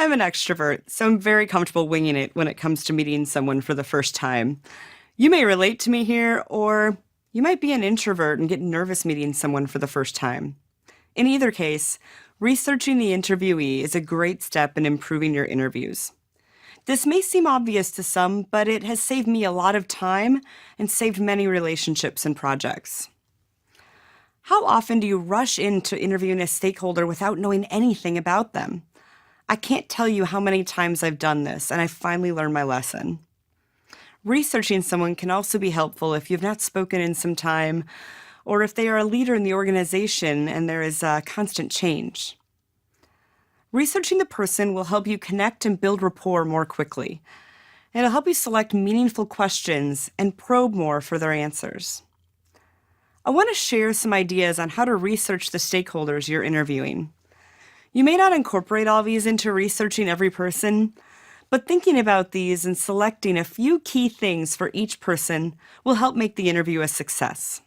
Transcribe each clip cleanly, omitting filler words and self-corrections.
I'm an extrovert, so I'm very comfortable winging it when it comes to meeting someone for the first time. You may relate to me here, or you might be an introvert and get nervous meeting someone for the first time. In either case, researching the interviewee is a great step in improving your interviews. This may seem obvious to some, but it has saved me a lot of time and saved many relationships and projects. How often do you rush into interviewing a stakeholder without knowing anything about them? I can't tell you how many times I've done this, and I finally learned my lesson. Researching someone can also be helpful if you've not spoken in some time, or if they are a leader in the organization and there is constant change. Researching the person will help you connect and build rapport more quickly. It'll help you select meaningful questions and probe more for their answers. I want to share some ideas on how to research the stakeholders you're interviewing. You may not incorporate all these into researching every person, but thinking about these and selecting a few key things for each person will help make the interview a success.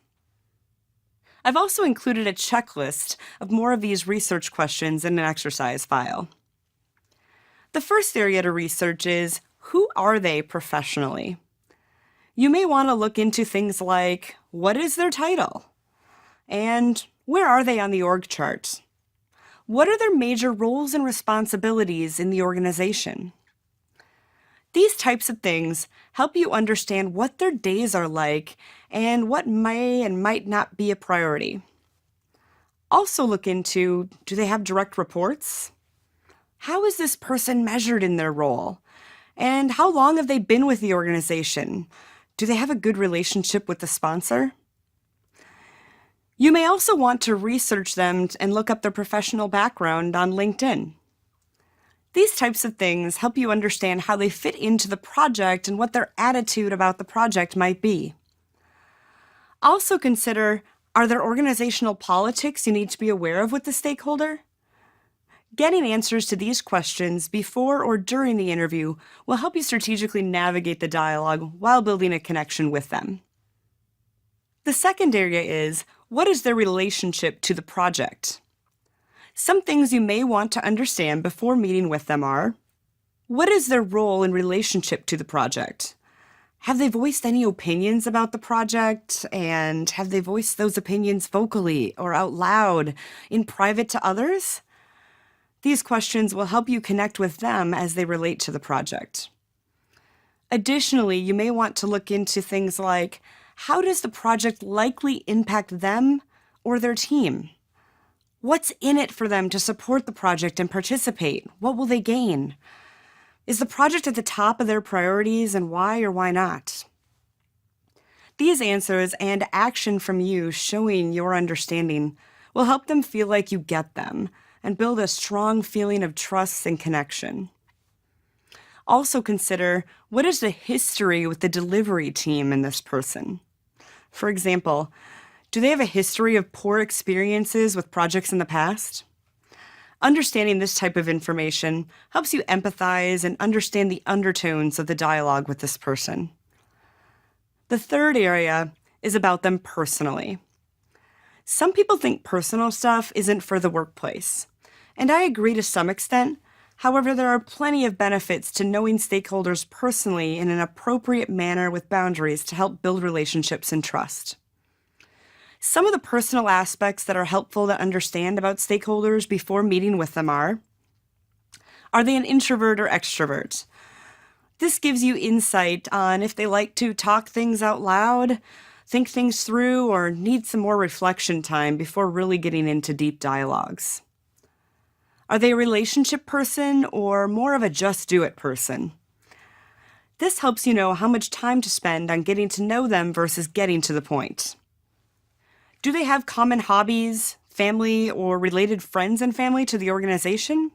I've also included a checklist of more of these research questions in an exercise file. The first area to research is, who are they professionally? You may want to look into things like, what is their title? And where are they on the org chart? What are their major roles and responsibilities in the organization? These types of things help you understand what their days are like and what may and might not be a priority. Also look into, do they have direct reports? How is this person measured in their role? And how long have they been with the organization? Do they have a good relationship with the sponsor? You may also want to research them and look up their professional background on LinkedIn. These types of things help you understand how they fit into the project and what their attitude about the project might be. Also consider, are there organizational politics you need to be aware of with the stakeholder? Getting answers to these questions before or during the interview will help you strategically navigate the dialogue while building a connection with them. The second area is, what is their relationship to the project? Some things you may want to understand before meeting with them are, what is their role in relationship to the project? Have they voiced any opinions about the project, and have they voiced those opinions vocally or out loud in private to others? These questions will help you connect with them as they relate to the project. Additionally, you may want to look into things like, how does the project likely impact them or their team? What's in it for them to support the project and participate? What will they gain? Is the project at the top of their priorities, and why or why not? These answers and action from you showing your understanding will help them feel like you get them and build a strong feeling of trust and connection. Also consider, what is the history with the delivery team in this person? For example, do they have a history of poor experiences with projects in the past? Understanding this type of information helps you empathize and understand the undertones of the dialogue with this person. The third area is about them personally. Some people think personal stuff isn't for the workplace, and I agree to some extent. However, there are plenty of benefits to knowing stakeholders personally in an appropriate manner with boundaries to help build relationships and trust. Some of the personal aspects that are helpful to understand about stakeholders before meeting with them are they an introvert or extrovert? This gives you insight on if they like to talk things out loud, think things through, or need some more reflection time before really getting into deep dialogues. Are they a relationship person or more of a just-do-it person? This helps you know how much time to spend on getting to know them versus getting to the point. Do they have common hobbies, family, or related friends and family to the organization?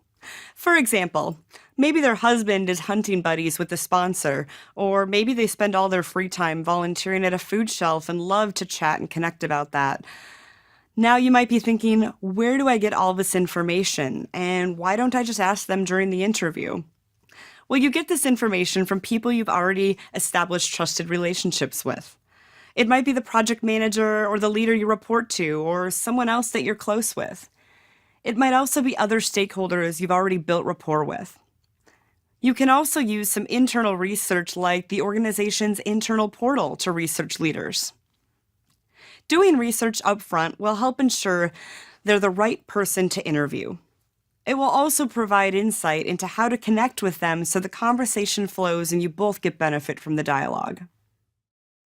For example, maybe their husband is hunting buddies with the sponsor, or maybe they spend all their free time volunteering at a food shelf and love to chat and connect about that. Now you might be thinking, where do I get all this information? And why don't I just ask them during the interview? Well, you get this information from people you've already established trusted relationships with. It might be the project manager or the leader you report to, or someone else that you're close with. It might also be other stakeholders you've already built rapport with. You can also use some internal research like the organization's internal portal to research leaders. Doing research upfront will help ensure they're the right person to interview. It will also provide insight into how to connect with them so the conversation flows and you both get benefit from the dialogue.